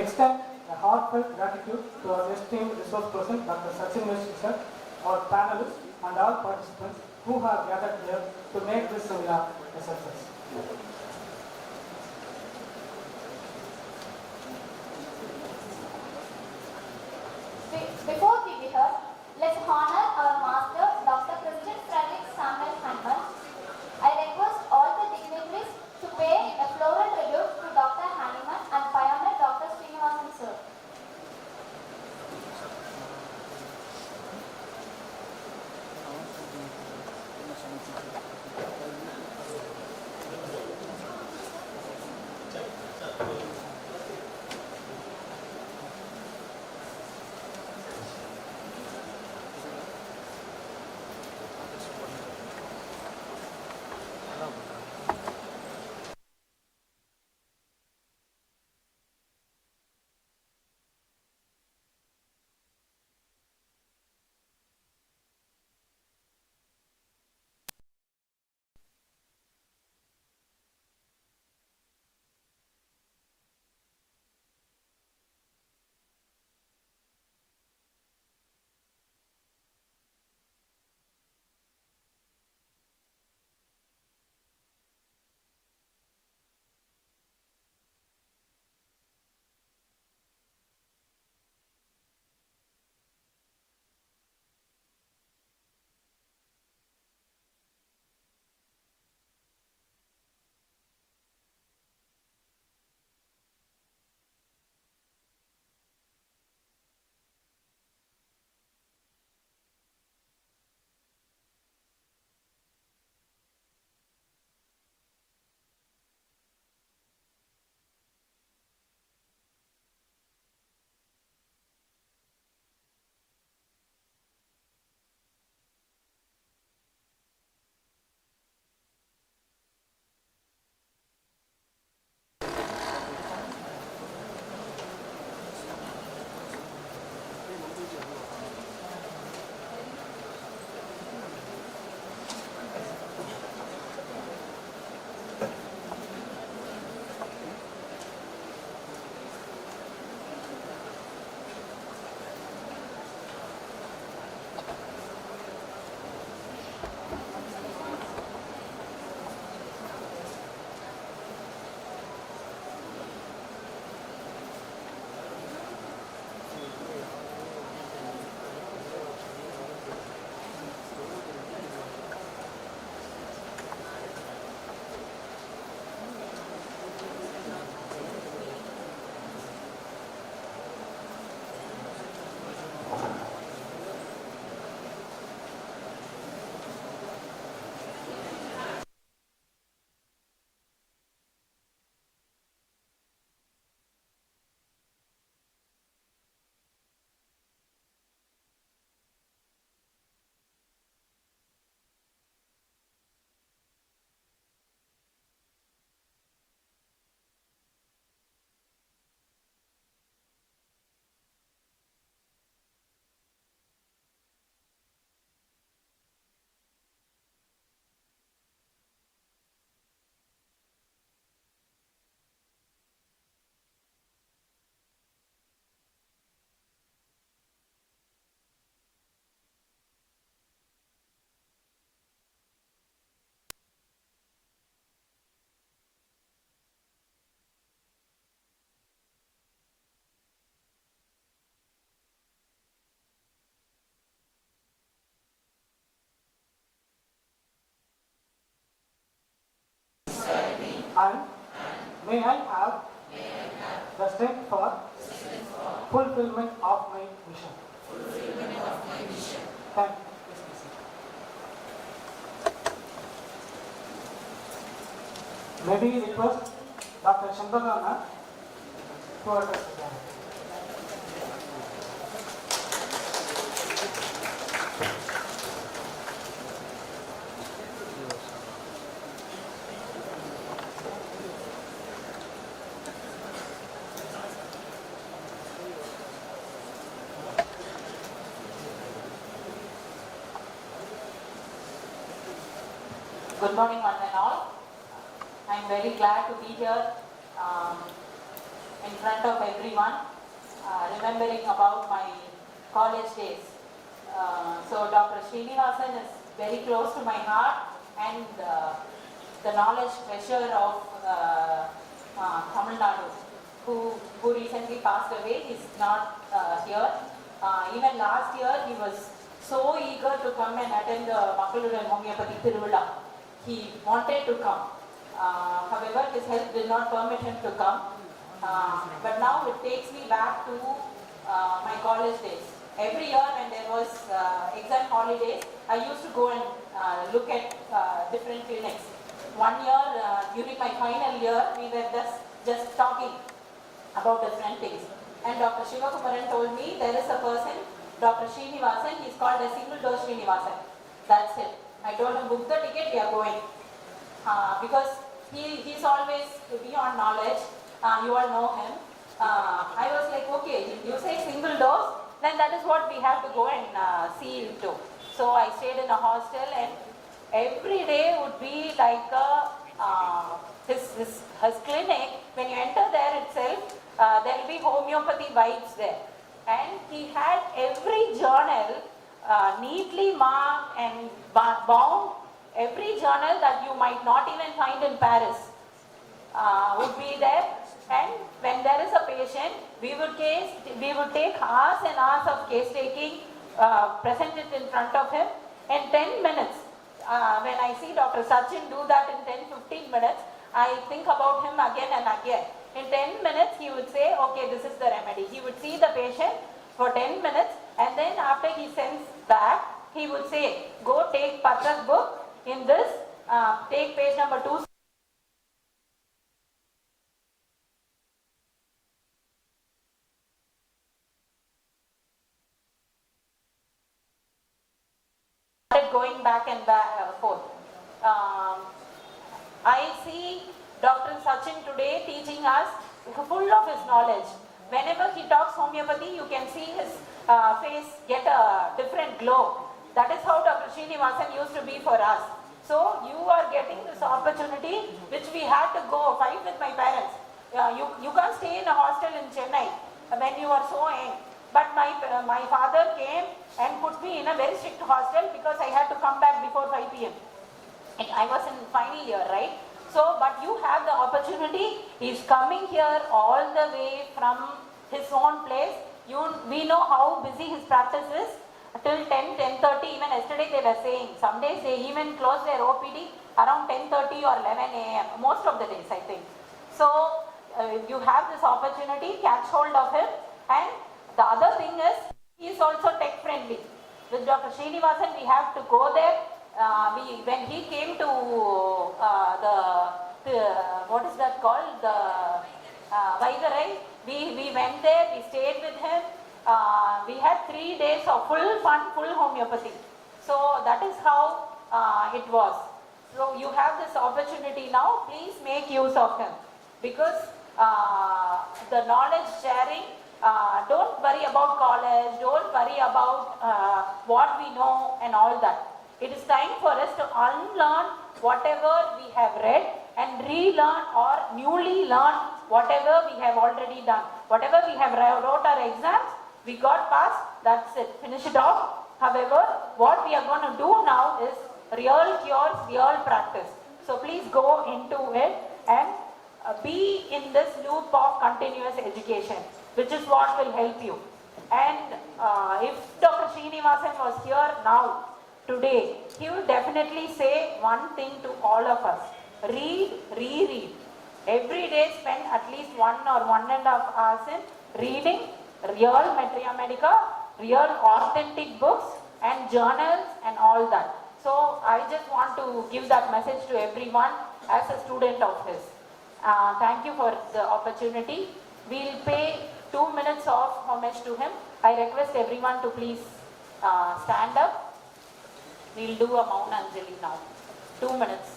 extend a heartfelt gratitude to our esteemed resource person, Dr. Sachin Mishra sir, our panelists, and all participants who have gathered here to make this seminar a success. Before we rehearse, let's honor our master, Dr. Christian Frederick Samuel Hahnemann. I request all the dignitaries to pay a floral tribute to Dr. Hahnemann and pioneer Dr. Srinivasan sir. And may I have the strength for fulfillment of my mission. Thank you. Please be seated. May we request Dr. Chandana to address the gathering. Good morning, one and all. I'm very glad to be here in front of everyone, remembering about my college days. So Dr. Srinivasan is very close to my heart, and the knowledge treasure of Tamil Nadu, who recently passed away, is not here. Even last year, he was so eager to come and attend the Makkaludan Homoeopathy Tiruvilla. He wanted to come. However, his health did not permit him to come. But now it takes me back to my college days. Every year when there was exam holidays, I used to go and look at different clinics. One year, during my final year, we were just talking about different things. And Dr. Shivakumaran told me there is a person, Dr. Srinivasan, he's called a single dose Srinivasan. That's it. I told him, book the ticket, we are going. Because he's always beyond knowledge. You all know him. I was like, okay, you say single dose, then that is what we have to go and see into. So I stayed in a hostel, and every day would be like his clinic. When you enter there itself, there will be homeopathy vibes there. And he had every journal neatly marked and bound. Every journal that you might not even find in Paris would be there. And when there is a patient, we would take hours and hours of case taking, present it in front of him. In 10 minutes, when I see Dr. Sachin do that in 10-15 minutes, I think about him again and again. In 10 minutes, he would say, okay, this is the remedy. He would see the patient for 10 minutes, and then after he sends back, he would say, go take Patrak's book. In this, take page number 2. Going back and forth. I see Dr. Sachin today teaching us full of his knowledge. Whenever he talks homeopathy, you can see his face get a different glow. That is how Dr. Srinivasan used to be for us. So you are getting this opportunity which we had to go fight with my parents. You can't stay in a hostel in Chennai when you are so young. But my father came and put me in a very strict hostel because I had to come back before 5 p.m. And I was in final year, right? So, but you have the opportunity. He's coming here all the way from his own place. We know how busy his practice is. Till 10, 10:30, even yesterday they were saying, some days they even close their OPD around 10:30 or 11 a.m. Most of the days, I think. So, you have this opportunity, catch hold of him. And the other thing is, he is also tech friendly. With Dr. Srinivasan, we have to go there. When he came to what is that called? The Vaigarai, we went there, we stayed with him. We had 3 days of full fun, full homeopathy. So that is how it was. So you have this opportunity now, please make use of him. Because the knowledge sharing, don't worry about college, don't worry about what we know and all that. It is time for us to unlearn whatever we have read and relearn or newly learn whatever we have already done. Whatever we have wrote our exams, we got passed, that's it, finish it off. However, what we are going to do now is real cures, real practice. So please go into it and be in this loop of continuous education, which is what will help you. And if Dr. Srinivasan was here now, today, he will definitely say one thing to all of us. Read, reread. Every day spend at least 1 or 1.5 hours in reading real Materia Medica, real authentic books and journals and all that. So I just want to give that message to everyone as a student of his. Thank you for the opportunity. We'll pay 2 minutes of homage to him. I request everyone to please stand up. We'll do a Mauna Anjali now. 2 minutes.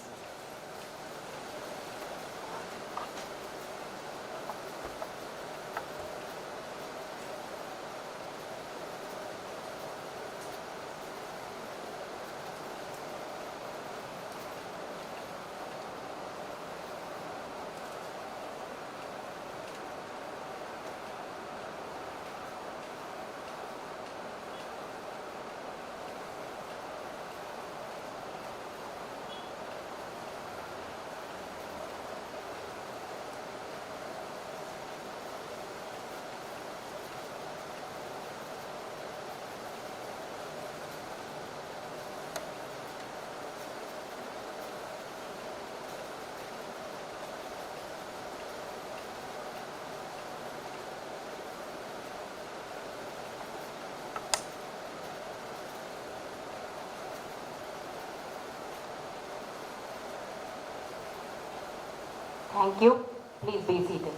Thank you. Please be seated.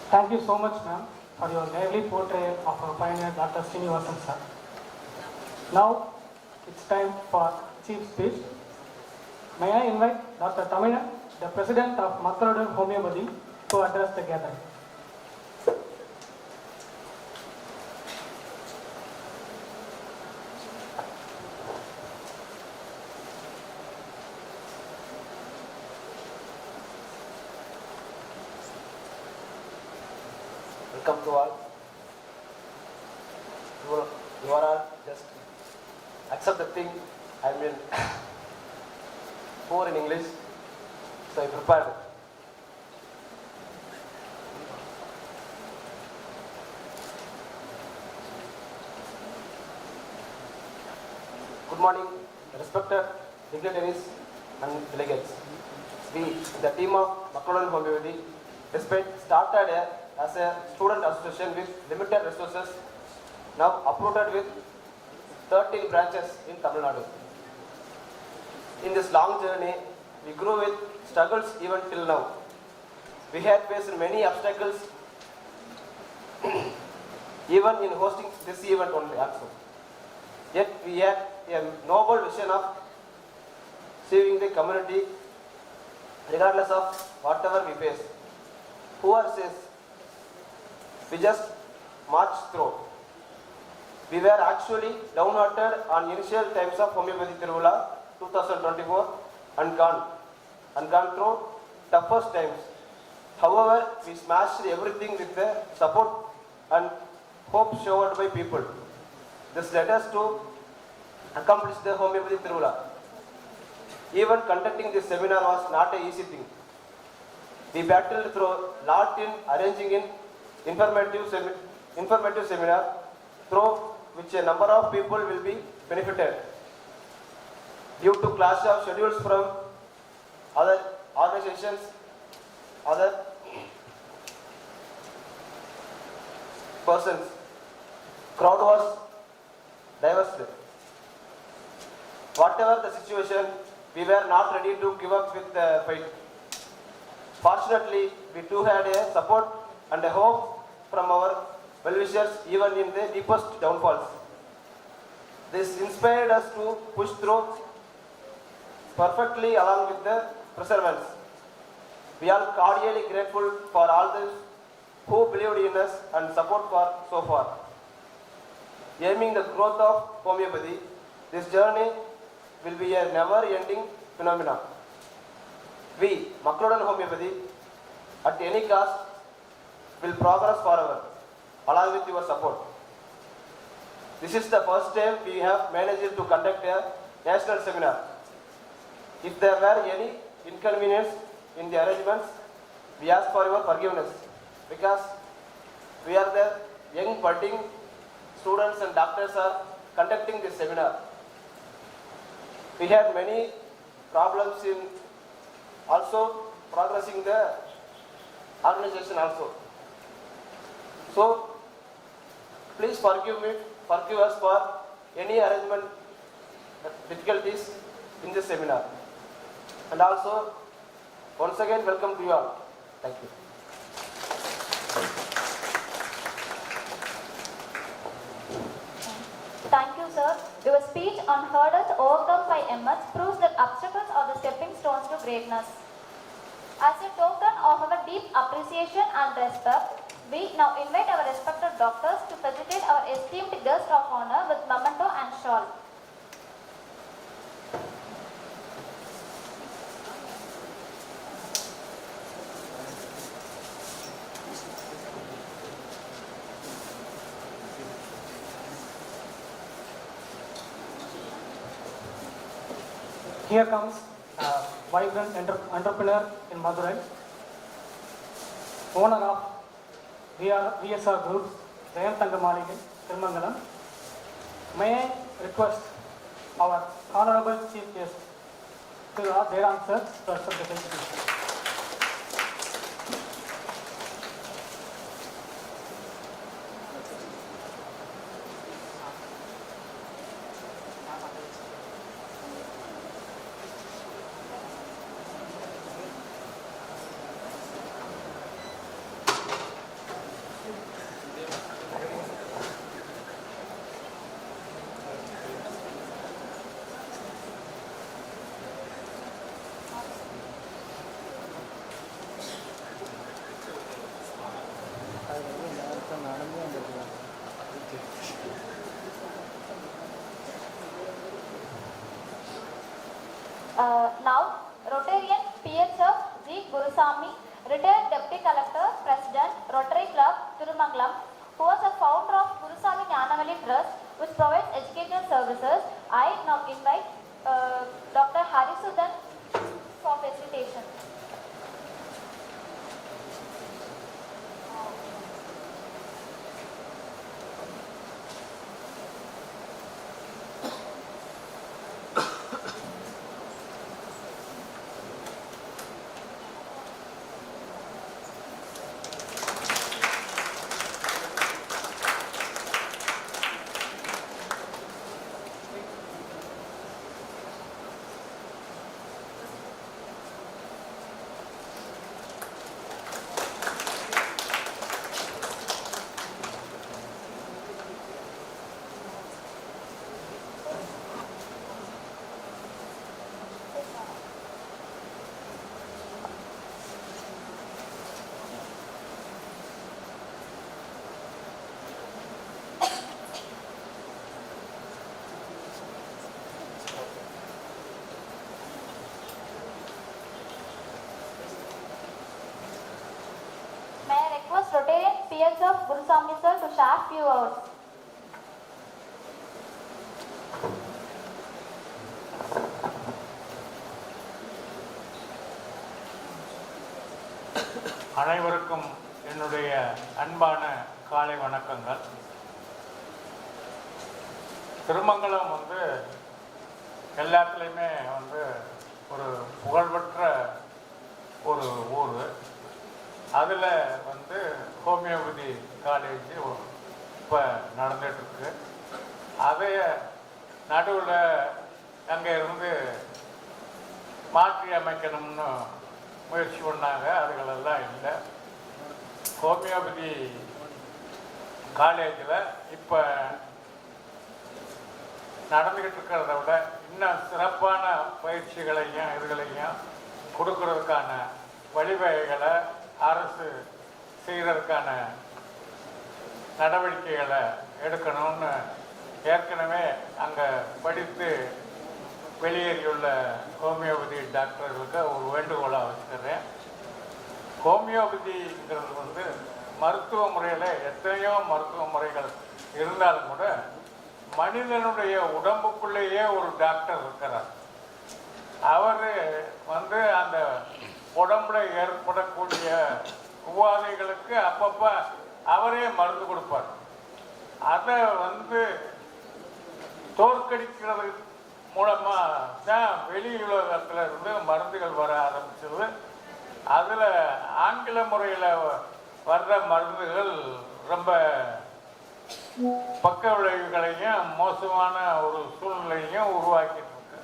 Thank you so much, ma'am, for your lively portrayal of our pioneer, Dr. Srinivasan sir. Now, it's time for chief speech. May I invite Dr. Tamina, the President of Makkaludan Homoeopathy, to address the gathering. Welcome to all. You are all just accept the thing. I mean, poor in English, so I prepared. Good morning, respected dignitaries and delegates. We, the team of Makkaludan Homoeopathy, started as a student association with limited resources, now uprooted with 13 branches in Tamil Nadu. In this long journey, we grew with struggles even till now. We had faced many obstacles even in hosting this event only also. Yet we had a noble vision of saving the community regardless of whatever we face. Whoever says, we just marched through. We were actually downhearted on initial times of Homeopathy Tiruvula 2024 and gone through toughest times. However, we smashed everything with the support and hope showered by people. This led us to accomplish the Homeopathy Tiruvula. Even conducting this seminar was not an easy thing. We battled through lot in arranging an informative seminar through which a number of people will be benefited. Due to clash of schedules from other organizations, other persons, crowd was diverse. Whatever the situation, we were not ready to give up with the fight. Fortunately, we too had a support and a hope from our well-wishers even in the deepest downfalls. This inspired us to push through perfectly along with the perseverance. We are cordially grateful for all those who believed in us and support for so far. Aiming the growth of homeopathy, this journey will be a never-ending phenomenon. We, Makkaludan Homoeopathy, at any cost, will progress forever, along with your support. This is the first time we have managed to conduct a national seminar. If there were any inconvenience in the arrangements, we ask for your forgiveness, because we are the young budding students and doctors are conducting this seminar. We had many problems in also progressing the organization also. So, please forgive us for any arrangement difficulties in this seminar. And also, once again, welcome to you all. Thank you. Thank you, sir. Your speech on hurdles overcome by MS proves that obstacles are the stepping stones to greatness. As a token of our deep appreciation and respect, we now invite our respected doctors to felicitate our esteemed guest of honor with memento and shawl. Here comes a vibrant entrepreneur in Madurai, owner of VSR Group, Jayantangamaligan, Tirmangalam. May I request our Honorable Chief Guest, their answer to accept the felicitation. Now, Rotarian PHF G. Gurusamy, retired Deputy Collector, President, Rotary Club, Tirumangalam, who was a founder of Gurusamy Jnanavali Trust, which provides educational services. I now invite Dr. Harisudan for felicitation. May I request Rotarian PHF Gurusamy sir to share few words. அனைவருக்கும் என்னுடைய அன்பான காலை வணக்கங்கள். திருமங்கலம் எல்லாத்துலேயுமே ஒரு புகழ்பெற்ற ஒரு ஊர். அதில் ஹோமியோபதி காலேஜ் இப்போ நடந்துகிட்ருக்கு. அதைய நடுவில் அங்கே இருந்து மாற்றி அமைக்கணும்னு முயற்சி பண்ணாங்க. அதுகளெல்லாம் இல்லை. ஹோமியோபதி காலேஜில் இப்போ நடந்துக்கிட்டு இருக்கிறத விட இன்னும் சிறப்பான பயிற்சிகளையும் இதுகளையும் கொடுக்கறதுக்கான வழிவகைகளை அரசு செய்கிறதுக்கான நடவடிக்கைகளை எடுக்கணும்னு ஏற்கனவே அங்கே படித்து வெளியேறியுள்ள ஹோமியோபதி டாக்டர்களுக்கு ஒரு வேண்டுகோளாக வச்சுக்கிறேன். ஹோமியோபதிங்கிறது மருத்துவ முறையில் எத்தனையோ மருத்துவ முறைகள் இருந்தாலும் கூட மனிதனுடைய உடம்புக்குள்ளேயே ஒரு டாக்டர் இருக்கிறார். அவர் அந்த உடம்புல ஏற்படக்கூடிய உபாதைகளுக்கு அப்பப்போ அவரே மருந்து கொடுப்பார். அதை தோற்கடிக்கிறது மூலமாக தான் வெளி உலகத்தில் இருந்து மருந்துகள் வர ஆரம்பிச்சது. அதில் ஆங்கில முறையில் வர்ற மருந்துகள் ரொம்ப பக்க விளைவுகளையும் மோசமான ஒரு சூழ்நிலையும் உருவாக்கிட்டு இருக்கு.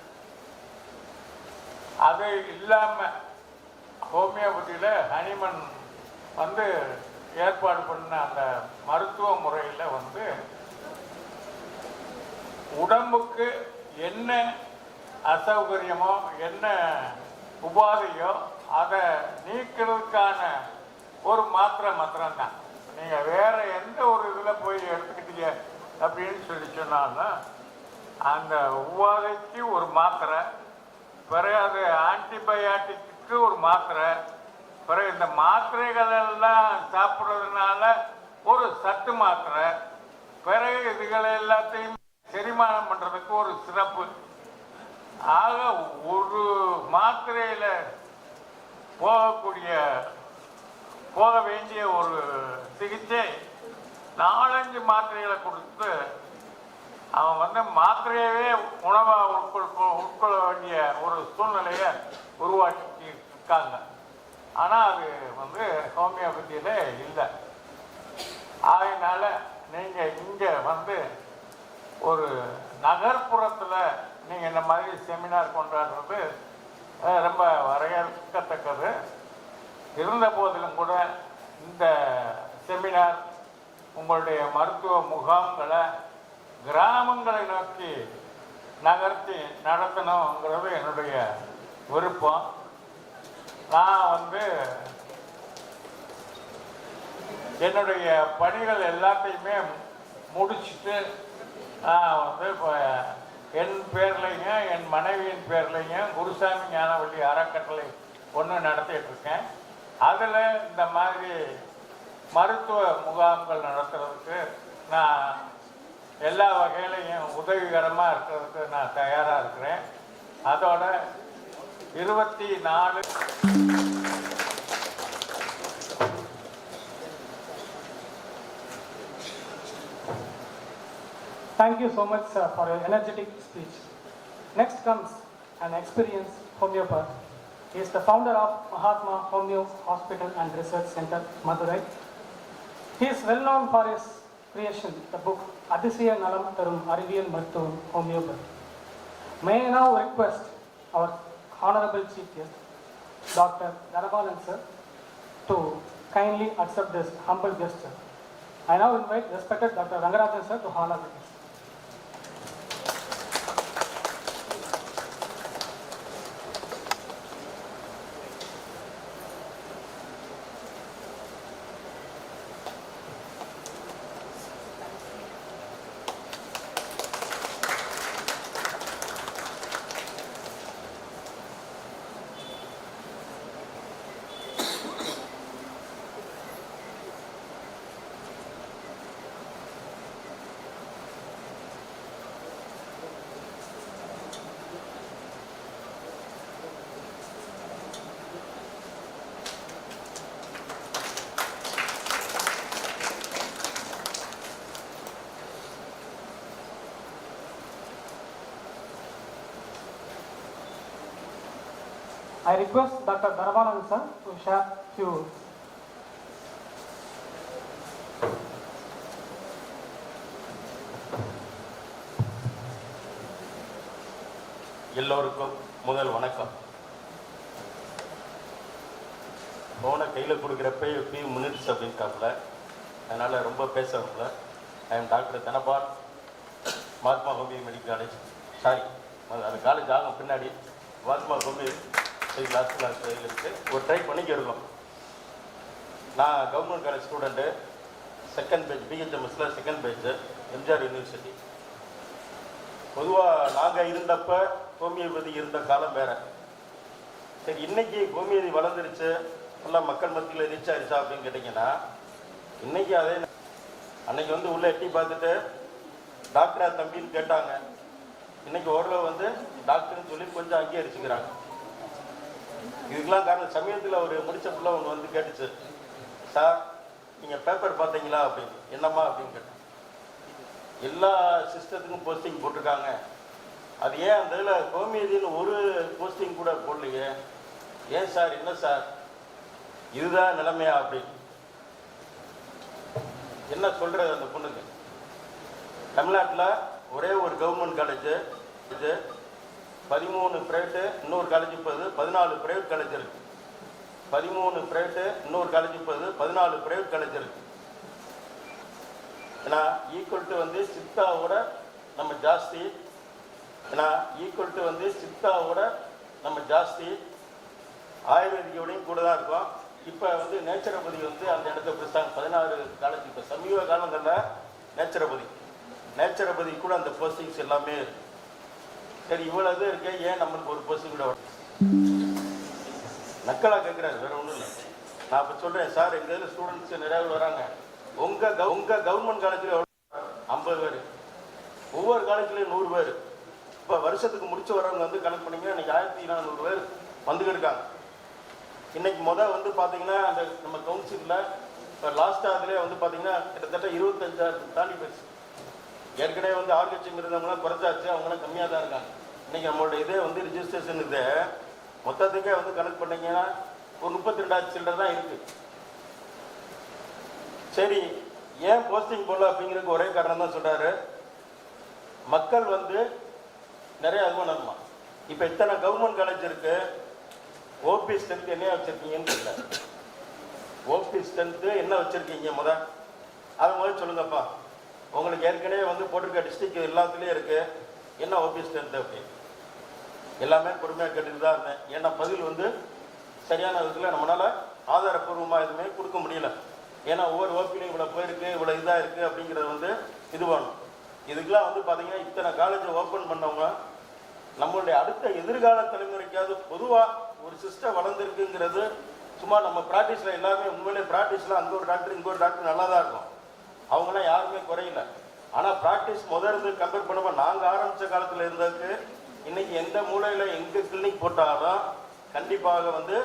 அது இல்லாமல் ஹோமியோபதியில் ஹனிமன் ஏற்பாடு பண்ண அந்த மருத்துவ முறையில் உடம்புக்கு என்ன அசௌகரியமோ என்ன உபாதையோ அதை நீக்கிறதுக்கான ஒரு மாத்திரம்தான். நீங்கள் வேறு எந்த ஒரு இதில் போய் எடுத்துக்கிட்டீங்க அப்படின்னு சொன்னாலும் அந்த உபாதைக்கு ஒரு மாத்திரை, பிறகு அது ஆன்டிபயாட்டிக்கு ஒரு மாத்திரை, பிறகு இந்த மாத்திரைகள் எல்லாம் சாப்பிட்றதுனால ஒரு சத்து மாத்திரை, பிறகு இதுகளை எல்லாத்தையும் செரிமானம் பண்ணுறதுக்கு ஒரு சிறப்பு. ஆக ஒரு மாத்திரையில் போக வேண்டிய ஒரு சிகிச்சை 4-5 மாத்திரைகளை கொடுத்து அவன் மாத்திரையவே உணவாக உட்கொள்ள வேண்டிய ஒரு சூழ்நிலையை உருவாக்கி இருக்காங்க. ஆனால் அது ஹோமியோபதியில் இல்லை. அதனால நீங்கள் இங்கே ஒரு நகர்ப்புறத்தில் நீங்கள் இந்த மாதிரி செமினார் கொண்டாடுறது ரொம்ப வரவேற்கத்தக்கது. இருந்த போதிலும் கூட இந்த செமினார் உங்களுடைய மருத்துவ முகாம்களை கிராமங்களை நோக்கி நகர்த்தி நடத்தணுங்கிறது என்னுடைய விருப்பம். நான் என்னுடைய பணிகள் எல்லாத்தையுமே முடிச்சுட்டு நான் இப்போ என் பேர்லைங்க என் மனைவியின் பேர்லைங்க குருசாமி ஞானவள்ளி அறக்கட்டளை ஒன்று நடத்திட்டு இருக்கேன். அதில் இந்த மாதிரி மருத்துவ முகாம்கள் நடத்துறதுக்கு நான் எல்லா வகையிலையும் உதவிகரமாக இருக்கிறதுக்கு நான் தயாராக இருக்கிறேன். அதோட 24 Thank you so much, sir, for your energetic speech. Next comes an experienced homeopath. He is the founder of Mahatma Homeo Hospital and Research Center, Madurai. He is well known for his creation, the book Adisiya Nalam Tarum Ariviyal Marthuvum Homeopathy. May I now request our Honorable Chief Guest, Dr. Dharavalan sir, to kindly accept this humble gesture. I now invite respected Dr. Rangarajan sir to honor the guest. I request Dr. Dharavalan sir to share few words. எல்லோருக்கும் முதல் வணக்கம். ஃபோனை கையில் கொடுக்குறப்ப few minutes அப்படின்ட்டாப்புல, அதனால் ரொம்ப பேச வரல. I am doctor Dhanapal, Mahatma homeo medical college. Sorry, அந்த காலேஜ் ஆகும் பின்னாடி மகாத்மா ஹோமியோ லாஸ்ட் இருக்குது. ஒரு ட்ரை பண்ணிக்க இருக்கோம். நான் government college student, second page, பிஹெச்எம்எஸில் செகண்ட் பேஜ், எம்ஜிஆர் யூனிவர்சிட்டி. பொதுவாக நாங்கள் இருந்தப்போ ஹோமியோபதி இருந்த காலம் வேறு. சரி, இன்றைக்கி ஹோமியோபதி வளர்ந்துருச்சு, நல்லா மக்கள் மத்தியில் ரீச் ஆகிடுச்சா அப்படின்னு கேட்டிங்கன்னா, இன்றைக்கி அதே அன்றைக்கி வந்து உள்ளே எட்டி பார்த்துட்டு டாக்டரா தம்பின்னு கேட்டாங்க. இன்றைக்கி ஓரளவு டாக்டர்னு சொல்லி கொஞ்சம் அங்கீகரிச்சுக்கிறாங்க. இதுக்கெல்லாம் காரணம் சமயத்தில் ஒரு முடிச்ச பிள்ளை ஒன்று கேட்டுச்சு, சார் நீங்கள் பேப்பர் பார்த்தீங்களா அப்படின்னு. என்னம்மா அப்படின்னு கேட்டேன். எல்லா சிஸ்டத்துக்கும் போஸ்டிங் போட்டிருக்காங்க, அது ஏன் அந்த இதில் ஹோமியோதின்னு ஒரு போஸ்டிங் கூட போடலையே, ஏன் சார், என்ன சார் இதுதான் நிலைமையா அப்படின்னு. என்ன சொல்கிறது அந்த பொண்ணுக்கு? தமிழ்நாட்டில் ஒரே ஒரு கவர்மெண்ட் காலேஜு, 13 ப்ரைவேட்டு, இன்னொரு காலேஜ் 14 ப்ரைவேட் காலேஜ் இருக்குது. 13 ப்ரைவேட்டு, இன்னொரு காலேஜ் 14 ப்ரைவேட் காலேஜ் இருக்குது. ஏன்னா ஈக்குவல் டு சித்தாவோட நம்ம ஜாஸ்தி, ஏன்னா ஈக்குவல் டு சித்தாவோட நம்ம ஜாஸ்தி, ஆயுர்வேதியோடையும் கூட தான் இருக்கும். இப்போ நேச்சுரோபதி அந்த இடத்த பிடிச்சாங்க. 16 காலேஜ் இப்போ சமீப காலங்களில் நேச்சுரோபதி கூட அந்த போஸ்டிங்ஸ் எல்லாமே இருக்குது. சரி, இவ்வளவு இருக்கு, ஏன் நம்மளுக்கு ஒரு போஸ்டிங் கூட நக்கலாக கேட்குறாரு, வேற ஒன்றும் இல்லை. நான் இப்போ சொல்கிறேன் சார், எங்கள் இதில் ஸ்டூடெண்ட்ஸ் நிறைய வராங்க. உங்கள் கவர்மெண்ட் காலேஜில் 50 பேர், ஒவ்வொரு காலேஜ்லேயும் 100 பேர். இப்போ வருஷத்துக்கு முடிச்சு வரவங்க கணக்கு பண்ணிங்கன்னா இன்றைக்கி 1400 பேர் வந்துக்கிருக்காங்க. இன்றைக்கி பார்த்தீங்கன்னா அந்த நம்ம கவுன்சிலில் இப்போ லாஸ்ட்டாக அதிலே பார்த்தீங்கன்னா கிட்டத்தட்ட 25,000 தாண்டி போயிடுச்சு. ஏற்கனவே ஆர்கேச்சியம் இருந்தவங்களாம் குறைச்சாச்சு, அவங்களாம் கம்மியாக தான் இருக்காங்க. இன்றைக்கி நம்மளோட இதே ரிஜிஸ்ட்ரேஷன் இது மொத்தத்துக்கே கணக்கு பண்ணிங்கன்னா ஒரு 32,000 சில்லர் தான் இருக்குது. சரி, ஏன் போஸ்டிங் போடல அப்படிங்கிறதுக்கு ஒரே காரணம் தான் சொல்கிறாரு. மக்கள் நிறைய அதுவானமா. இப்போ இத்தனை கவர்மெண்ட் காலேஜ் இருக்குது, ஓபி ஸ்ட்ரென்த் என்ன வச்சுருக்கீங்கன்னு தெரியல. ஓபி ஸ்ட்ரென்த்து என்ன வச்சுருக்கீங்க அதை சொல்லுங்கப்பா. உங்களுக்கு ஏற்கனவே போட்டிருக்க டிஸ்ட்ரிக்ட் எல்லாத்துலேயும் இருக்குது, என்ன ஓபி ஸ்ட்ரென்த்து அப்படின்னு. எல்லாமே பொறுமையாக கேட்டுட்டு தான் இருந்தேன். ஏன்னா பதில் சரியான விதத்தில் நம்மளால் ஆதாரப்பூர்வமாக எதுவுமே கொடுக்க முடியல. ஏன்னா ஒவ்வொரு ஓபிலையும் இவ்வளோ போயிருக்கு, இவ்வளோ இதாக இருக்குது அப்படிங்கிறது இது வேணும். இதுக்கெல்லாம் வந்து பார்த்தீங்கன்னா இத்தனை காலேஜை ஓப்பன் பண்ணவங்க நம்மளுடைய அடுத்த எதிர்கால தலைமுறைக்காவது பொதுவாக ஒரு சிஸ்டம் வளர்ந்துருக்குங்கிறது சும்மா நம்ம ப்ராக்டிஸில் எல்லாருமே உண்மையிலே ப்ராக்டிஸில் அங்கே ஒரு டாக்டர் இங்கே ஒரு டாக்டர் நல்லா தான் இருக்கும், அவங்களாம் யாருமே குறையில. ஆனால் ப்ராக்டிஸ் முதல்ல கம்பேர் பண்ணும்போது நாங்கள் ஆரம்பித்த காலத்தில் இருந்ததுக்கு இன்றைக்கி எந்த மூலையில் எங்கே கிளினிக் போட்டாலும் கண்டிப்பாக வந்து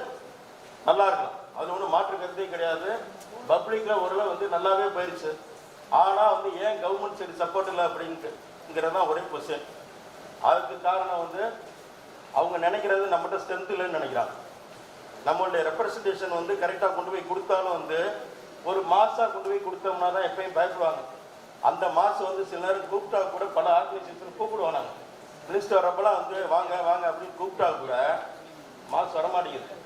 நல்லா இருக்கும். அது ஒன்றும் மாற்று கருத்தே கிடையாது. பப்ளிக்கில் ஓரளவு வந்து நல்லாவே போயிடுச்சு. ஆனால் வந்து ஏன் கவர்மெண்ட் சைடு சப்போர்ட் இல்லை அப்படிங்கிறது தான் ஒரே கொஸ்டின். அதுக்கு காரணம் வந்து அவங்க நினைக்கிறது நம்மகிட்ட ஸ்ட்ரென்த் இல்லைன்னு நினைக்கிறாங்க. நம்மளுடைய ரெப்ரசன்டேஷன் வந்து கரெக்டாக கொண்டு போய் கொடுத்தாலும் வந்து ஒரு மாசாக கொண்டு போய் கொடுத்தோம்னா தான் எப்பயும் பயப்படுவாங்க. அந்த மாதம் வந்து சில நேரம் கூப்பிட்டா கூட பல ஆர்கனைசேஷன் கூப்பிடுவாங்க. நாங்கள் மினிஸ்டர் வரப்பெல்லாம் வந்து வாங்க வாங்க அப்படின்னு கூப்பிட்டா கூட மாசம் வரமாட்டேங்குது.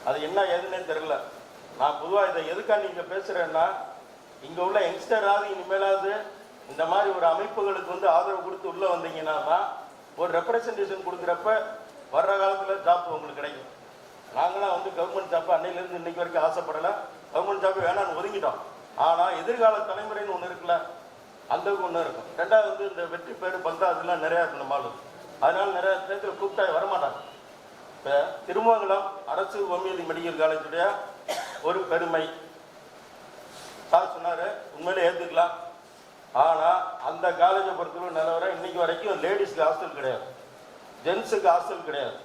அது என்ன ஏதுன்னே தெரியல. நான் பொதுவாக இதை எதுக்காக நீங்கள் பேசுகிறேன்னா, இங்கே உள்ள யங்ஸ்டராவது இனிமேலாவது இந்த மாதிரி ஒரு அமைப்புகளுக்கு வந்து ஆதரவு கொடுத்து உள்ளே வந்தீங்கன்னா தான் ஒரு ரெப்ரசன்டேஷன் கொடுக்குறப்ப வர்ற காலத்தில் ஜாப் உங்களுக்கு கிடைக்கும். நாங்களாம் வந்து கவர்மெண்ட் ஜாப் அன்னையிலேருந்து இன்னைக்கு வரைக்கும் ஆசைப்படலை, கவர்மெண்ட் ஜாப் வேணான்னு ஒதுங்கிட்டோம். ஆனால் எதிர்கால தலைமுறைன்னு ஒன்று இருக்குல்ல, அந்த ஒன்று இருக்கும். ரெண்டாவது வந்து இந்த வெற்றி பேர் பந்தா அதெல்லாம் நிறையா இருக்கும் நம்ம ஆளு. அதனால நிறைய நேரத்தில் கூப்பிட்டா வரமாட்டாங்க. இப்போ திருமங்கலம் அரசு ஹோமியோபதி மெடிக்கல் காலேஜுடைய ஒரு பெருமை சார் சொன்னார், உண்மையிலே ஏற்றுக்கலாம். ஆனால் அந்த காலேஜை பொறுத்தவரை நிலவரம் இன்னைக்கு வரைக்கும் லேடிஸ்க்கு ஹாஸ்டல் கிடையாது, ஜென்ஸுக்கு ஹாஸ்டல் கிடையாது.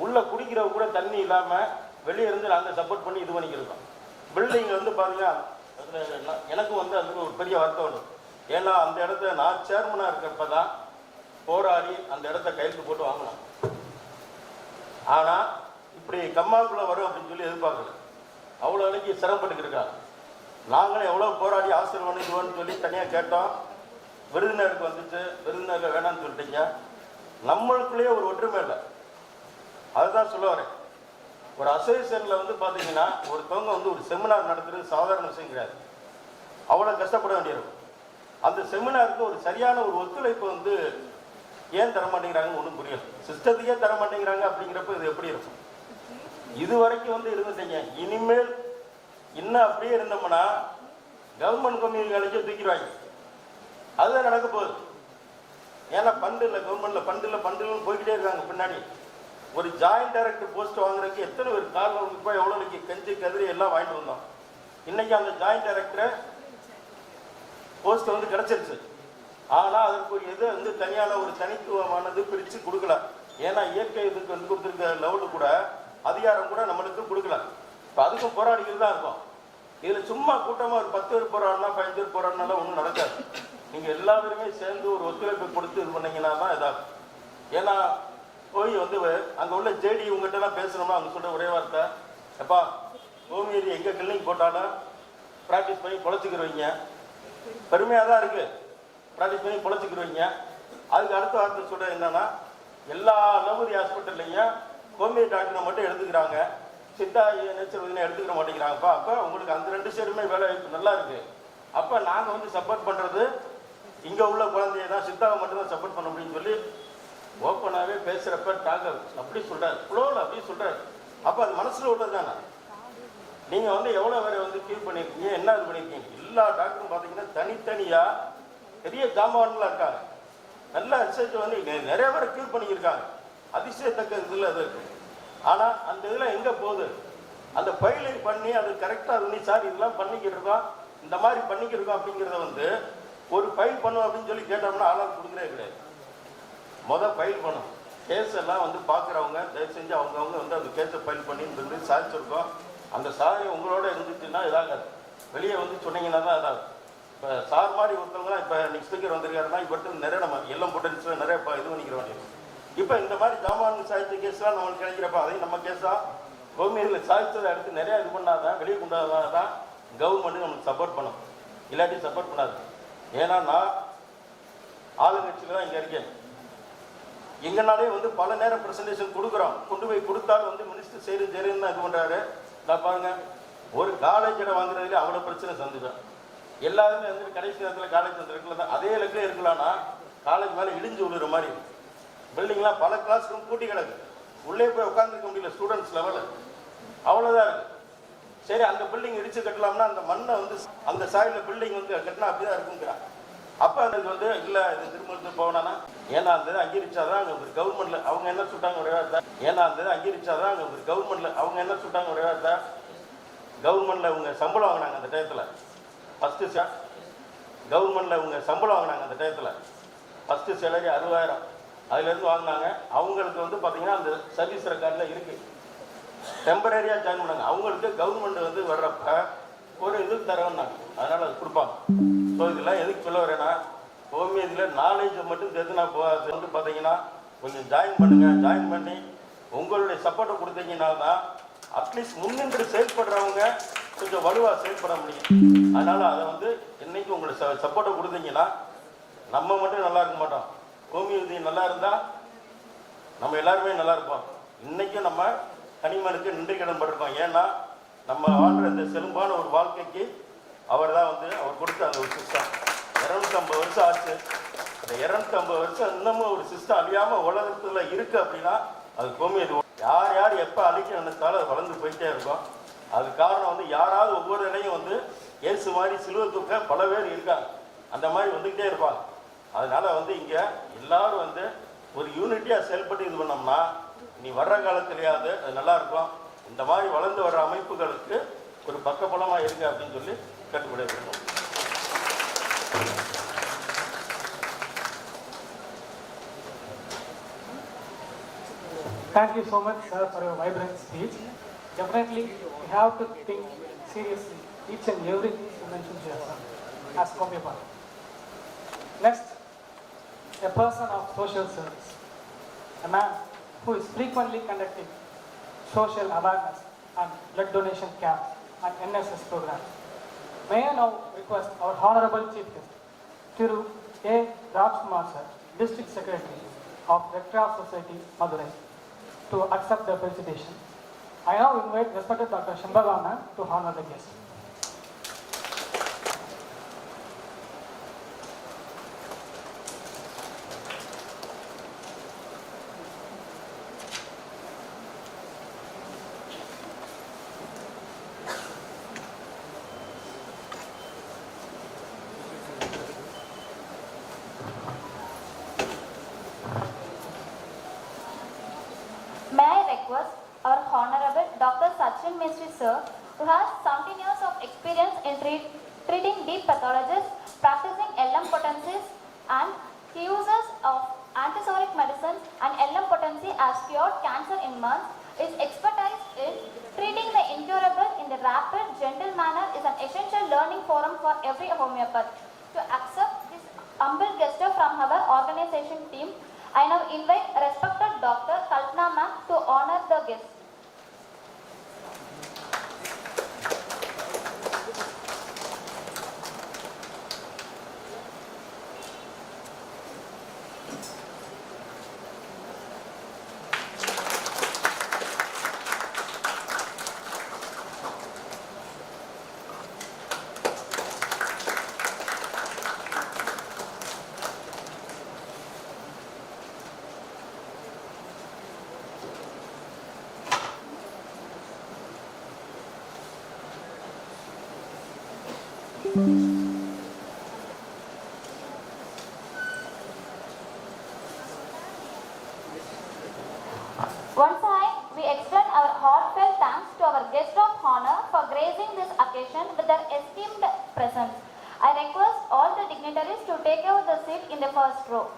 உள்ளே குடிக்கிறவங்க கூட தண்ணி இல்லாமல் வெளியே இருந்து நாங்கள் சப்போர்ட் பண்ணி இது பண்ணிக்கிறோம். பில்டிங் வந்து பார்த்தீங்கன்னா எனக்கும் வந்து அதுக்கு ஒரு பெரிய வருத்தம் வரும். ஏன்னா அந்த இடத்த நான் சேர்மனாக இருக்கிறப்ப தான் போராடி அந்த இடத்த கையெழுத்து போட்டு வாங்கினோம். ஆனால் இப்படி கம்மாக்குள்ளே வரும் அப்படின்னு சொல்லி எதிர்பார்க்கல. அவ்வளோ அன்னைக்கு சிரமப்பட்டுக்கிட்டு இருக்காங்க. நாங்களும் எவ்வளோ போராடி ஹாஸ்டல் பண்ணிக்குவோன்னு சொல்லி தனியாக கேட்டோம். விருதுநகருக்கு வந்துச்சு, விருதுநகர் வேணான்னு சொல்லிட்டீங்க. நம்மளுக்குள்ளேயே ஒரு ஒற்றுமை இல்லை. அதுதான் சொல்ல வரேன். ஒரு அசோசியேஷனில் வந்து பார்த்தீங்கன்னா ஒருத்தவங்க வந்து ஒரு செமினார் நடத்துறது சாதாரண விஷயம் கிடையாது. அவ்வளோ கஷ்டப்பட வேண்டியிருக்கும். அந்த செமினாருக்கு ஒரு சரியான ஒரு ஒத்துழைப்பு வந்து ஏன் தர மாட்டேங்கிறாங்கன்னு ஒன்றும் புரியல. சிஸ்டத்துக்கே தர மாட்டேங்கிறாங்க. அப்படிங்கிறப்ப இது எப்படி இருக்கும்? இது வரைக்கும் வந்து இருந்துட்டீங்க. இனிமேல் இன்னும் அப்படியே இருந்தோம்னா கவர்மெண்ட் கம்யூனிட்டி காலேஜை தூக்கிடுவாங்க. அதுதான் நடக்க போகுது. ஏன்னா பண்டு இல்லை, கவர்மெண்ட்டில் பண்டு இல்லைன்னு போய்கிட்டே இருக்காங்க. பின்னாடி ஒரு ஜாயிண்ட் டைரக்டர் போஸ்ட் வாங்குறதுக்கு எத்தனை பேர் காரணம் போய் எவ்வளோ கெஞ்சி கதிரி எல்லாம் வாங்கிட்டு வந்தோம். இன்னைக்கு அந்த ஜாயிண்ட் டைரக்டர் போஸ்ட் வந்து கிடைச்சிருச்சு. ஆனால் அதற்கு ஒரு எது வந்து தனியான ஒரு தனித்துவமானது பிரித்து கொடுக்கல. ஏன்னா இயற்கை இதுக்கு வந்து கொடுத்துருக்க லெவலு கூட அதிகாரம் கூட நம்மளுக்கு கொடுக்கல. இப்போ அதுக்கும் போராடிக்கிட்டு தான் இருக்கும். இதில் சும்மா கூட்டமாக ஒரு 10 பேர் போராடினா 15 பேர் போராடினாலும் ஒன்றும் நடக்காது. நீங்கள் எல்லா பேருமே சேர்ந்து ஒரு ஒத்துழைப்பை கொடுத்து இது பண்ணிங்கன்னா தான் இதாகும். ஏன்னா போய் வந்து அங்கே உள்ள ஜேடி உங்கள்கிட்டலாம் பேசணும்னா அவங்க சொல்கிற ஒரே வார்த்தை, எப்பா ஹோமியோபதி எங்கே கிளினிக் போட்டாலும் ப்ராக்டிஸ் பண்ணி பொழைச்சிக்கிறவங்க. பெருமையாக தான் இருக்குது, ப்ராக்டிஸ் பண்ணி பொழைச்சிக்கிறவங்க. அதுக்கு அடுத்த வார்த்தை சொல்கிற என்னன்னா, எல்லா அலோபதி ஹாஸ்பிட்டல்லையும் ஹோமியோபதி டாக்டரை மட்டும் எடுத்துக்கிறாங்க, சித்தா நேச்சுரல் எடுத்துக்கிற மாட்டேங்கிறாங்கப்பா. அப்போ உங்களுக்கு அந்த 2 சைடுமே வேலை வாய்ப்பு நல்லா இருக்குது. அப்போ நாங்கள் வந்து சப்போர்ட் பண்ணுறது இங்கே உள்ள குழந்தைய தான், சித்தாவை மட்டும்தான் சப்போர்ட் பண்ண முடியும்னு சொல்லி ஓப்பனாகவே பேசுகிறப்ப டாக்டர் அப்படி சொல்கிறார், ஃப்ளோவில் அப்படி சொல்கிறார். அப்போ அது மனசில் உள்ளது தானே. நீங்கள் வந்து எவ்வளோ பேரை வந்து ஃபீல் பண்ணியிருக்கீங்க, என்ன இது பண்ணியிருக்கீங்க? எல்லா டாக்டரும் பார்த்தீங்கன்னா தனித்தனியாக பெரிய ஜாமான்லாம் இருக்காங்க. நல்ல ரிசர்ச் வந்து நிறைய பேரை ஃபீல் பண்ணிக்கிருக்காங்க. அதிசயத்தக்க இதில் அது இருக்குது. ஆனால் அந்த இதில் எங்கே போகுது? அந்த ஃபைலிங் பண்ணி அது கரெக்டாக பண்ணி சார் இதெல்லாம் பண்ணிக்கிட்டு இருக்கோம், இந்த மாதிரி பண்ணிக்கிட்டு இருக்கோம் அப்படிங்கிறத வந்து ஒரு ஃபைல் பண்ணும் அப்படின்னு சொல்லி கேட்டோம்னா ஆளாக கொடுக்குறே கிடையாது. ஃபைல் பண்ணும். கேஸ் எல்லாம் வந்து பார்க்குறவங்க தயவு செஞ்சு அவங்கவுங்க வந்து அந்த கேஸை ஃபைல் பண்ணி இந்த சாதிச்சிருக்கோம். அந்த சாதனை உங்களோட இருந்துச்சுன்னா இதாகாது. வெளியே வந்து சொன்னீங்கன்னா தான் இதாகும். இப்போ சார் மாதிரி ஒருத்தவங்களாம் இப்போ நெக்ஸ்ட் ஸ்பீக்கர் வந்திருக்காருன்னா இப்போ நிறைய நம்ம எல்லாம் பொட்டன்ஷியல் நிறைய இது பண்ணிக்கிற வேண்டியது. இப்போ இந்த மாதிரி ஜாமான் சாதித்த கேஸ்லாம் நம்மளுக்கு கிடைக்கிறப்ப அதையும் நம்ம கேஸாக ஹோமியோபதியில் சாதித்ததை அடுத்து நிறையா இது பண்ணாதான் வெளியே கொண்டாதான் தான் கவர்மெண்ட்டு நம்மளுக்கு சப்போர்ட் பண்ணும். இல்லாட்டி சப்போர்ட் பண்ணாது. ஏன்னா நான் ஆளுங்கட்சியில் தான் இங்கே இருக்கேன். எங்கனாலே வந்து பல நேரம் ப்ரெசன்டேஷன் கொடுக்குறோம். கொண்டு போய் கொடுத்தாலும் வந்து மினிஸ்டர் சரின்னு தான் இது பண்ணுறாரு. நான் பாருங்கள், ஒரு காலேஜ் இடம் வாங்குறதுல அவ்வளோ பிரச்சனை சந்திப்பேன். எல்லாருமே வந்து கடைசி நேரத்தில் காலேஜ் வந்துருக்குல தான் அதே இடத்துல இருக்கலாம்னா காலேஜ் மேலே இடிஞ்சு விழுற மாதிரி பில்டிங்லாம் பல கிளாஸ் ரூம் கூட்டி கிடக்கு. உள்ளே போய் உட்காந்துருக்க முடியல ஸ்டூடெண்ட்ஸ் லெவலில். அவ்வளோதான் இருக்குது. சரி, அந்த பில்டிங் இடிச்சு கட்டலாம்னா அந்த மண்ணை வந்து அந்த சாயில் பில்டிங் வந்து கட்டினா அப்படி தான் இருக்குங்கிறான். அப்போ அதுக்கு வந்து இல்லை இது திரும்ப போனான்னா ஏன்னா அந்த அங்கீகரிச்சாதான் அங்கே கவர்மெண்ட்டில் அவங்க என்ன சொல்லிட்டாங்க ஒரே வார்த்தை, ஏன்னா அந்த அங்கீகரிச்சாதான் அங்கே கவர்மெண்ட்டில் அவங்க என்ன சொல்லிட்டாங்க ஒரே வார்த்தை, கவர்மெண்ட்டில் அவங்க சம்பளம் வாங்கினாங்க அந்த டயத்தில் ஃபஸ்ட்டு கவர்மெண்ட்டில் அவங்க சம்பளம் வாங்கினாங்க அந்த டயத்தில் ஃபஸ்ட்டு சேலரி 60,000 அதுலேருந்து வாங்கினாங்க. அவங்களுக்கு வந்து பார்த்தீங்கன்னா அந்த சர்வீஸ் ரெக்கார்டில் இருக்குது. டெம்பரரியாக ஜாயின் பண்ணாங்க. அவங்களுக்கு கவர்மெண்ட் வந்து வர்றப்ப ஒரு இது தரவுன்னாங்க, அதனால் அது கொடுப்பாங்க. ஸோ இதெல்லாம் எதுக்கு சொல்ல வரேன்னா, ஹோமியோதியில் நாலேஜை மட்டும் தெரிஞ்சுனா போகாது. வந்து பார்த்தீங்கன்னா கொஞ்சம் ஜாயின் பண்ணுங்கள். ஜாயின் பண்ணி உங்களுடைய சப்போர்ட்டை கொடுத்தீங்கன்னா தான் அட்லீஸ்ட் முன்னின்று செயல்படுறவங்க கொஞ்சம் வலுவாக செயல்பட முடியும். அதனால் அதை வந்து என்றைக்கு உங்களுக்கு சப்போர்ட்டை கொடுத்தீங்கன்னா நம்ம மட்டும் நல்லா இருக்க மாட்டோம். ஹோமியோபதி நல்லா இருந்தால் நம்ம எல்லாருமே நல்லா இருப்போம். இன்றைக்கும் நம்ம ஹனிமனுக்கு நன்றி கடன் பட்டிருக்கோம். ஏன்னா நம்ம வாழ்கிற இந்த செலும்பான ஒரு வாழ்க்கைக்கு அவர் தான் வந்து அவர் கொடுத்த அந்த ஒரு சிஸ்டம் 250 வருஷம் ஆச்சு. அந்த 250 வருஷம் இன்னமும் ஒரு சிஸ்டம் அழியாமல் உலகத்தில் இருக்குது அப்படின்னா அது ஹோமியோபதி. யார் யார் எப்போ அழிக்க நினைச்சாலும் அது வளர்ந்து போயிட்டே இருக்கும். அது காரணம் வந்து யாராவது ஒவ்வொரு இடையும் வந்து இயேசு மாதிரி சிலுவை தூக்க பல பேர் இருக்காங்க. அந்த மாதிரி வந்துக்கிட்டே இருப்பாங்க. அதனால் வந்து இங்கே எல்லாரும் வந்து ஒரு யூனிட்டியாக செயல்பட்டு இது பண்ணோம்னா நீ வர்ற காலத்துலையாவது அது நல்லாயிருக்கும். இந்த மாதிரி வளர்ந்து வர்ற அமைப்புகளுக்கு ஒரு பக்கபலமாக இருங்க அப்படின்னு சொல்லி கட்டுப்பட. Thank you so much, sir, for your vibrant speech. Definitely, we have to think seriously each and everything you mentioned here, sir, as homeopathy. Next, a person of social service, a man who is frequently conducting social awareness and blood donation camps and NSS programs. May I now request our Honorable Chief Guest, Thiru A. Rajkumar sir, District Secretary of Red Cross Society, Madurai, to accept the felicitation. I now invite respected Dr. Shambhava to honor the guest. May I request our Honorable Dr. Sachin Mistry sir, who has 17 years of experience in treating deep pathologies, practicing LM potencies, and he uses of antisoric medicines and LM potency has cured cancer in months. His expertise in treating the incurable in the rapid, gentle manner is an essential learning forum for every homeopath. To accept this humble gesture from our organization team, I now invite respected Dr. Kalpana ma'am to honor the guest. Once again, we extend our heartfelt thanks to our guest of honor for gracing this occasion with their esteemed presence. I request all the dignitaries to take over the seat in the first row.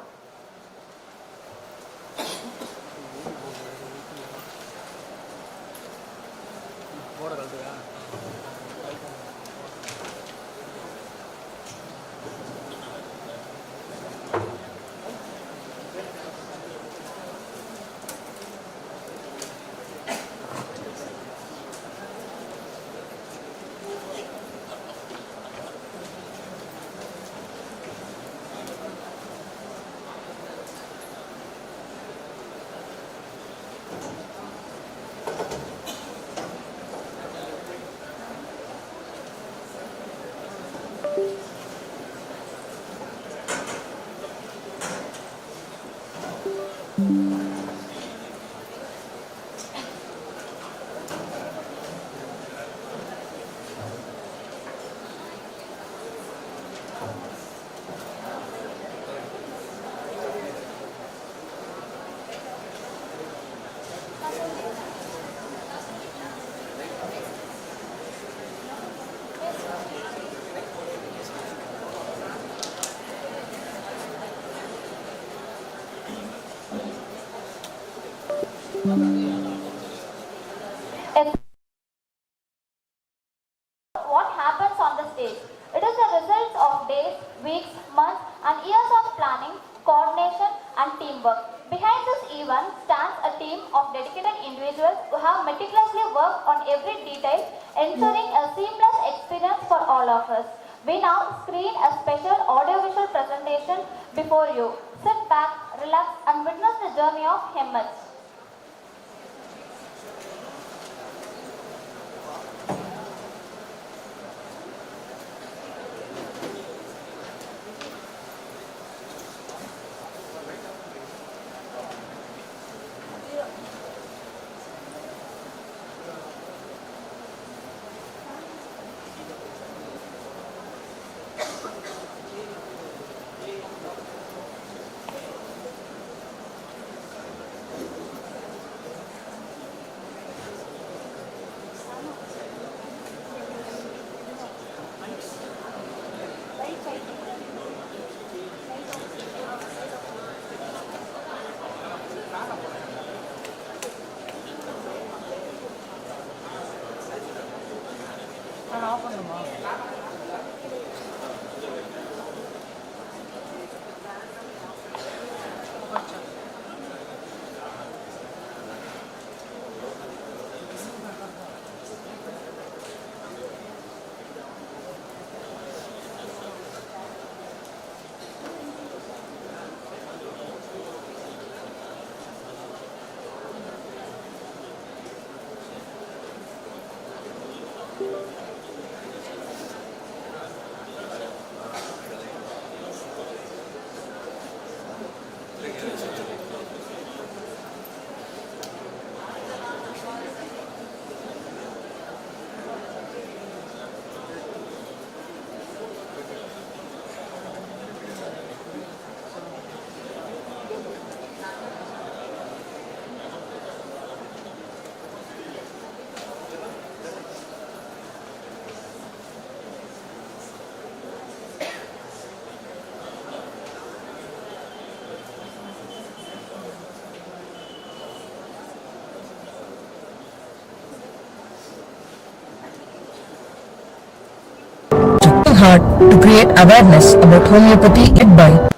What happens on the stage? It is the result of days, weeks, months, and years of planning, coordination, and teamwork. Behind this event stands a team of dedicated individuals who have meticulously worked on every detail, ensuring a seamless experience for all of us. We now screen a special audiovisual presentation before you. Sit back, relax, and witness the journey of Hemmets. Hard to create awareness about homeopathy led by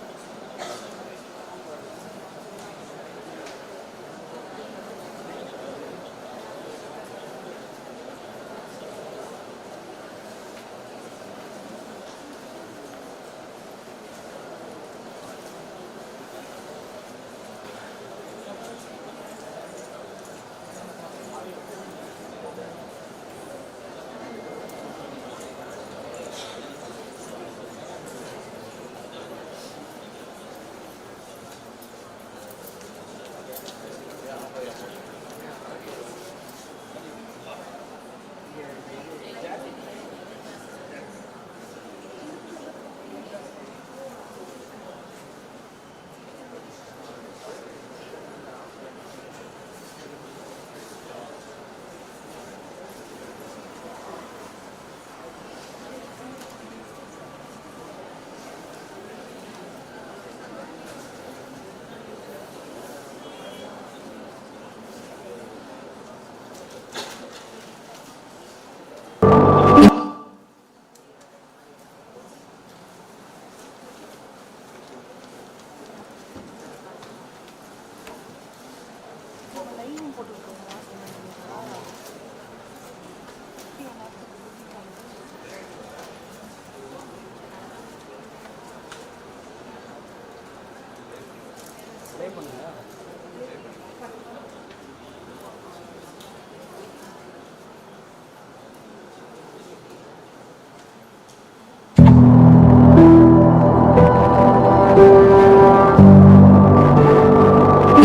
in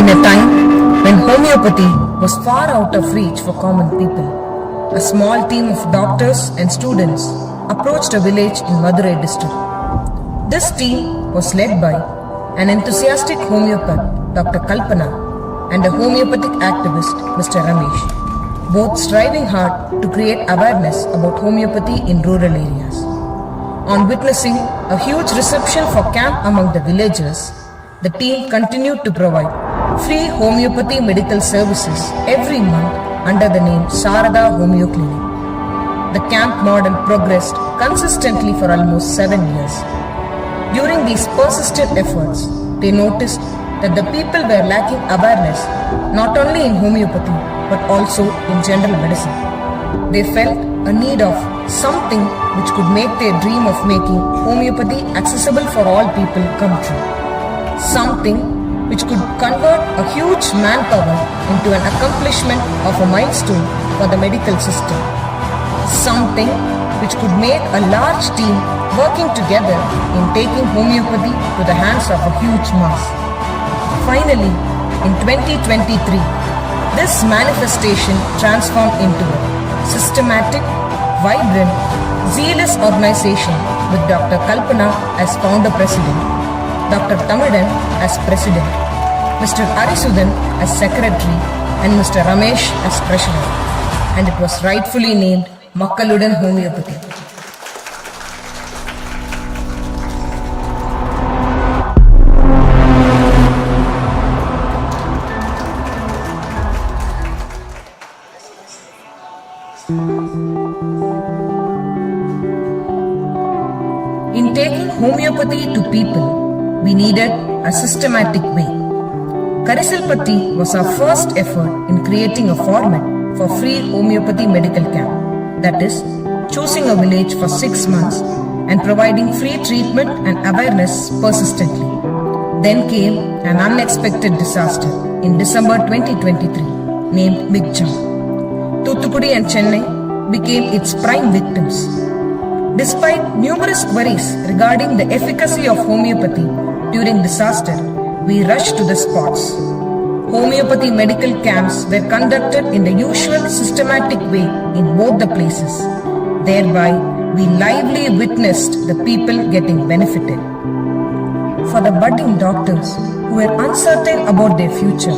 a time when homeopathy was far out of reach for common people. A small team of doctors and students approached a village in Madurai district. This team was led by an enthusiastic homeopath, Dr. Kalpana, and a homeopathic activist, Mr. Ramesh, both striving hard to create awareness about homeopathy in rural areas. On witnessing a huge reception for camp among the villagers, the team continued to provide free homeopathy medical services every month under the name Sharada Homeo Clinic. The camp model progressed consistently for almost 7 years. During these persistent efforts, they noticed that the people were lacking awareness not only in homeopathy but also in general medicine. They felt a need of something which could make their dream of making homeopathy accessible for all people come true. Something which could convert a huge manpower into an accomplishment of a milestone for the medical system. Something which could make a large team working together in taking homeopathy to the hands of a huge mass. Finally, in 2023, this manifestation transformed into a systematic, vibrant, zealous organization with Dr. Kalpana as founder-president, Dr. Tamidan as president, Mr. Arisudan as secretary, and Mr. Ramesh as treasurer. And it was rightfully named Makkaludan Homoeopathy. In taking homeopathy to people, we needed a systematic way. Karisalpatti was our first effort in creating a format for free homeopathy medical camp, that is, choosing a village for 6 months and providing free treatment and awareness persistently. Then came an unexpected disaster in December 2023 named Mikjam. Thoothukudi and Chennai became its prime victims. Despite numerous queries regarding the efficacy of homeopathy during disaster, we rushed to the spots. Homeopathy medical camps were conducted in the usual systematic way in both the places. Thereby, we lively witnessed the people getting benefited. For the budding doctors who were uncertain about their future,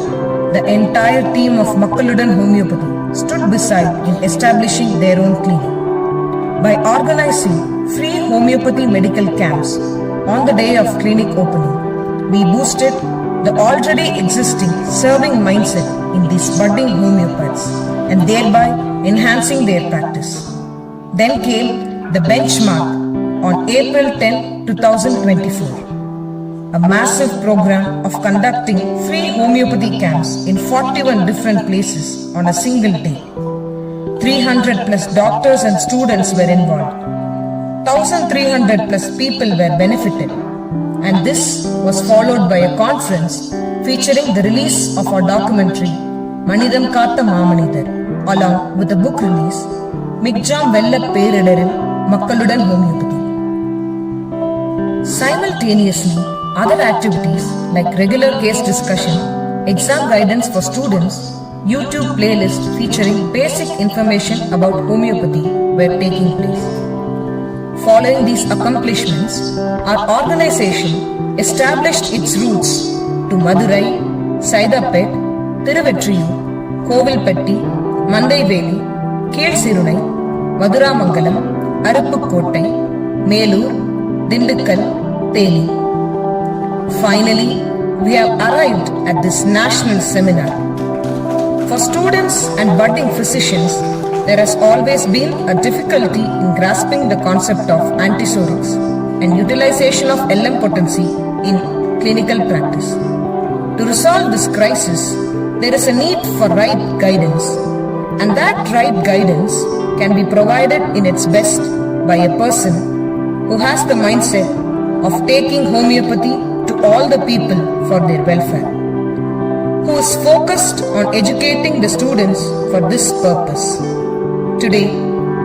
the entire team of Makkaludan Homoeopathy stood beside in establishing their own clinic. By organizing free homeopathy medical camps on the day of clinic opening, we boosted the already existing serving mindset in these budding homeopaths and thereby enhancing their practice. Then came the benchmark on April 10, 2024. A massive program of conducting free homeopathy camps in 41 different places on a single day. 300 plus doctors and students were involved. 1,300 plus people were benefited. And this was followed by a conference featuring the release of our documentary Manidam Kaatha Maamanidar along with a book release Mikjam Vella Peridaral Makkaludan Homoeopathy. Simultaneously, other activities like regular case discussion, exam guidance for students, YouTube playlist featuring basic information about homeopathy were taking place. Following these accomplishments, our organization established its roots to Madurai, Saidapet, Thiruvettriyur, Kovilpatti, Mandaiveli, Keelsirunai, Maduramangalam, Aruppukottai, Melur, Dindikkal, Theni. Finally, we have arrived at this national seminar. For students and budding physicians, there has always been a difficulty in grasping the concept of antisorics and utilization of LM potency in clinical practice. To resolve this crisis, there is a need for right guidance, and that right guidance can be provided in its best by a person who has the mindset of taking homeopathy to all the people for their welfare, who is focused on educating the students for this purpose. Today,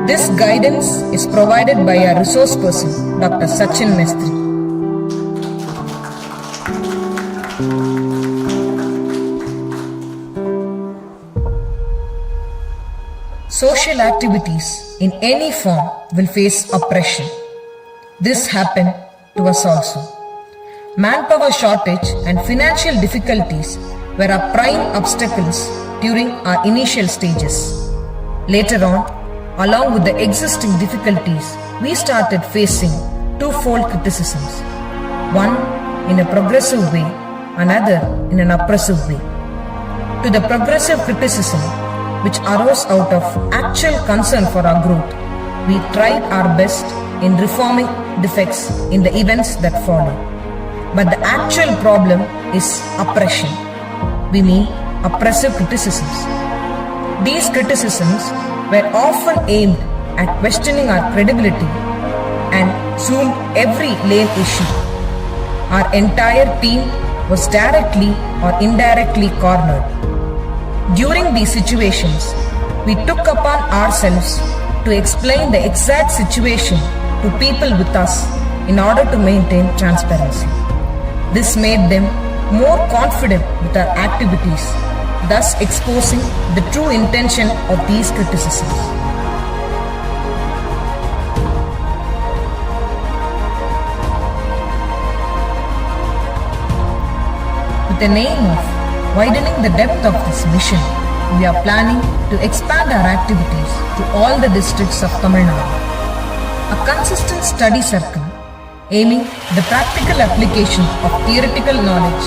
this guidance is provided by our resource person, Dr. Sachin Mestri. Social activities in any form will face oppression. This happened to us also. Manpower shortage and financial difficulties were our prime obstacles during our initial stages. Later on, along with the existing difficulties, we started facing twofold criticisms. One, in a progressive way, another in an oppressive way. To the progressive criticism which arose out of actual concern for our growth, we tried our best in reforming defects in the events that follow. But the actual problem is oppression. We mean oppressive criticisms. These criticisms were often aimed at questioning our credibility and zoomed every lane issue. Our entire team was directly or indirectly cornered. During these situations, we took upon ourselves to explain the exact situation to people with us in order to maintain transparency. This made them more confident with our activities, thus exposing the true intention of these criticisms. With the aim of widening the depth of this mission, we are planning to expand our activities to all the districts of Tamil Nadu. A consistent study circle aiming the practical application of theoretical knowledge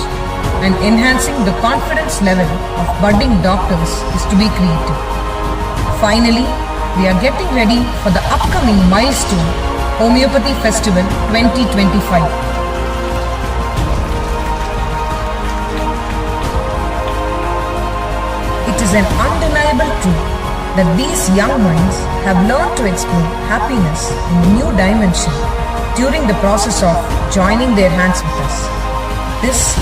and enhancing the confidence level of budding doctors is to be created. Finally, we are getting ready for the upcoming milestone Homeopathy Festival 2025. It is an undeniable truth that these young minds have learned to explore happiness in a new dimension during the process of joining their hands with us. This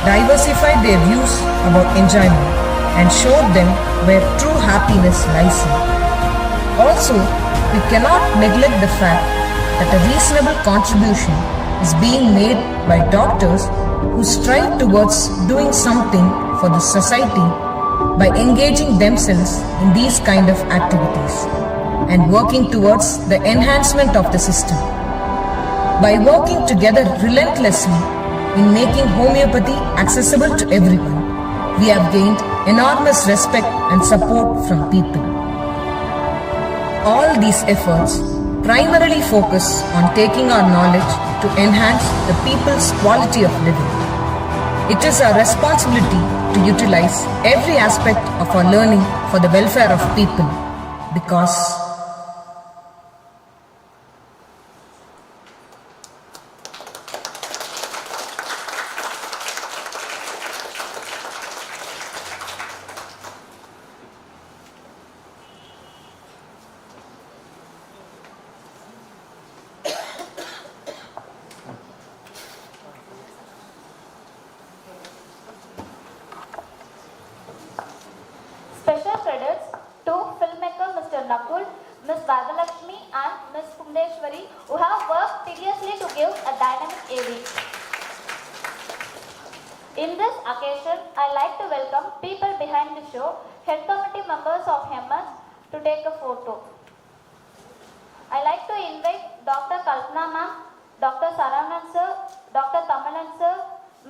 diversified their views about enjoyment and showed them where true happiness lies in. Also, we cannot neglect the fact that a reasonable contribution is being made by doctors who strive towards doing something for the society by engaging themselves in these kind of activities and working towards the enhancement of the system. By working together relentlessly in making homeopathy accessible to everyone, we have gained enormous respect and support from people. All these efforts primarily focus on taking our knowledge to enhance the people's quality of living. It is our responsibility to utilize every aspect of our learning for the welfare of people, because Special credits to filmmaker Mr. Nakul, Ms. Vadalakshmi and Ms. Kumdeshwari, who have worked tediously to give a dynamic AV. In this occasion, I like to welcome people behind the show, head committee members of HEMAS, to take a photo. I like to invite Dr. Kalpana ma'am, Dr. Saravanan sir, Dr. Tamilan sir,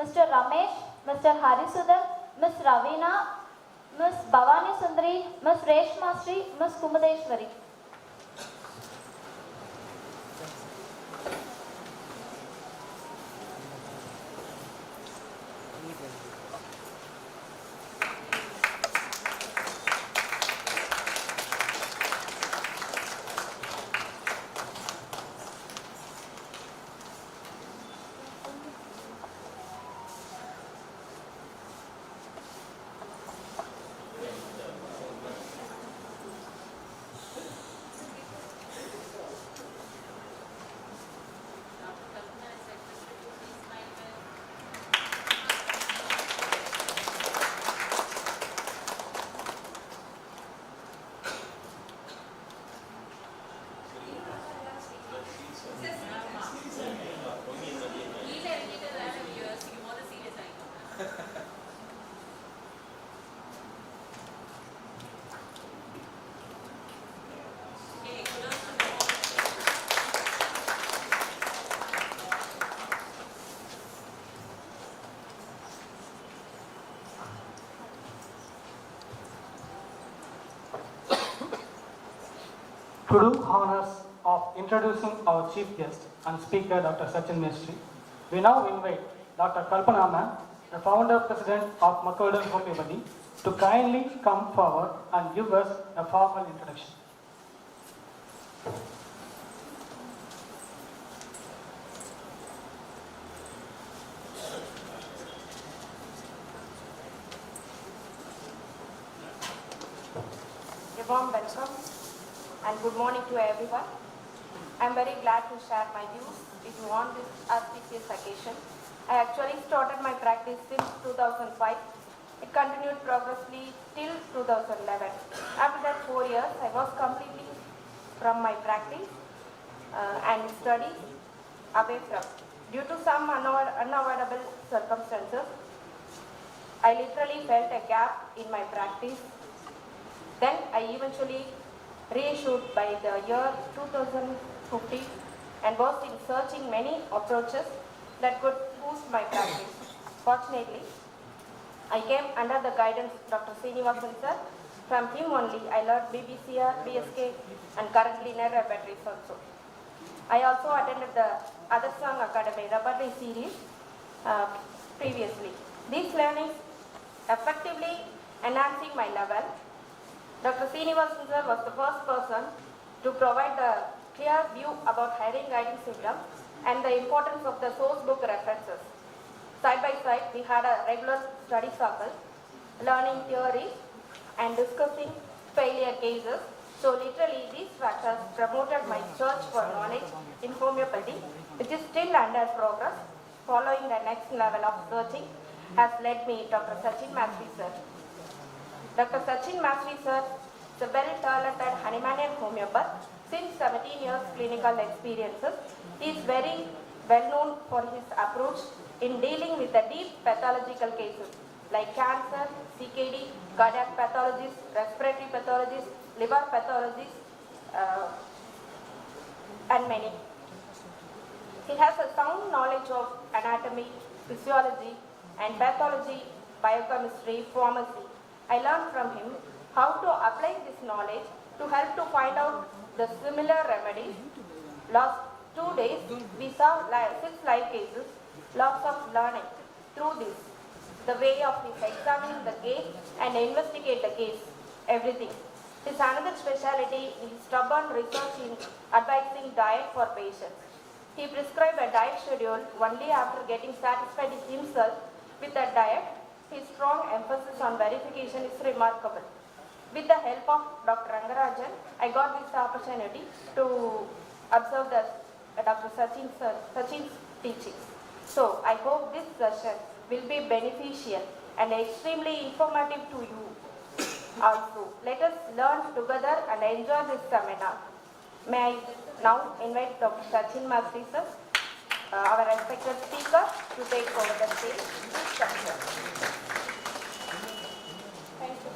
Mr. Ramesh, Mr. Harisudan, Ms. Ravina, Ms. Bhavani Sundari, Ms. Reshma Sri, Ms. Kumudeshwari. To do honors of introducing our chief guest and speaker, Dr. Sachin Mestri, we now invite Dr. Kalpana ma'am, the founder president of Makkaludan Homoeopathy, to kindly come forward and give us a formal introduction. A warm welcome and good morning to everyone. I am very glad to share my views with you on this auspicious occasion. I actually started my practice since 2005. It continued progressively till 2011. After that 4 years, I was completely from my practice and studies away from. Due to some unavoidable circumstances, I literally felt a gap in my practice. Then I eventually reissued by the year 2015 and was in searching many approaches that could boost my practice. Fortunately, I came under the guidance of Dr. Srinivasan sir. From him only I learned BBCR, BSK and currently Neurorepertories also. I also attended the Other Song Academy Repertory series previously. These learnings effectively enhancing my level. Dr. Srinivasan sir was the first person to provide the clear view about hearing guiding symptoms and the importance of the source book references. Side by side, we had a regular study circle, learning theory and discussing failure cases. So literally, these factors promoted my search for knowledge in homeopathy, which is still under progress. Following the next level of searching has led me Dr. Sachin Mastry sir. Dr. Sachin Mastry sir is a very talented Hahnemannian homeopath. Since 17 years clinical experiences, he is very well known for his approach in dealing with the deep pathological cases like cancer, CKD, cardiac pathologies, respiratory pathologies, liver pathologies, and many. He has a sound knowledge of anatomy, physiology, and pathology, biochemistry, pharmacy. I learned from him how to apply this knowledge to help to find out the similar remedies. Last 2 days, we saw 6 live cases, lots of learning through this. The way of his examining the case and investigate the case, everything. His another specialty is stubborn research in advising diet for patients. He prescribed a diet schedule only after getting satisfied himself with that diet. His strong emphasis on verification is remarkable. With the help of Dr. Rangarajan, I got this opportunity to observe Dr. Sachin's teachings. So I hope this session will be beneficial and extremely informative to you also. Let us learn together and enjoy this seminar. May I now invite Dr. Sachin Mastry sir, our respected speaker, to take over the stage. Thank you.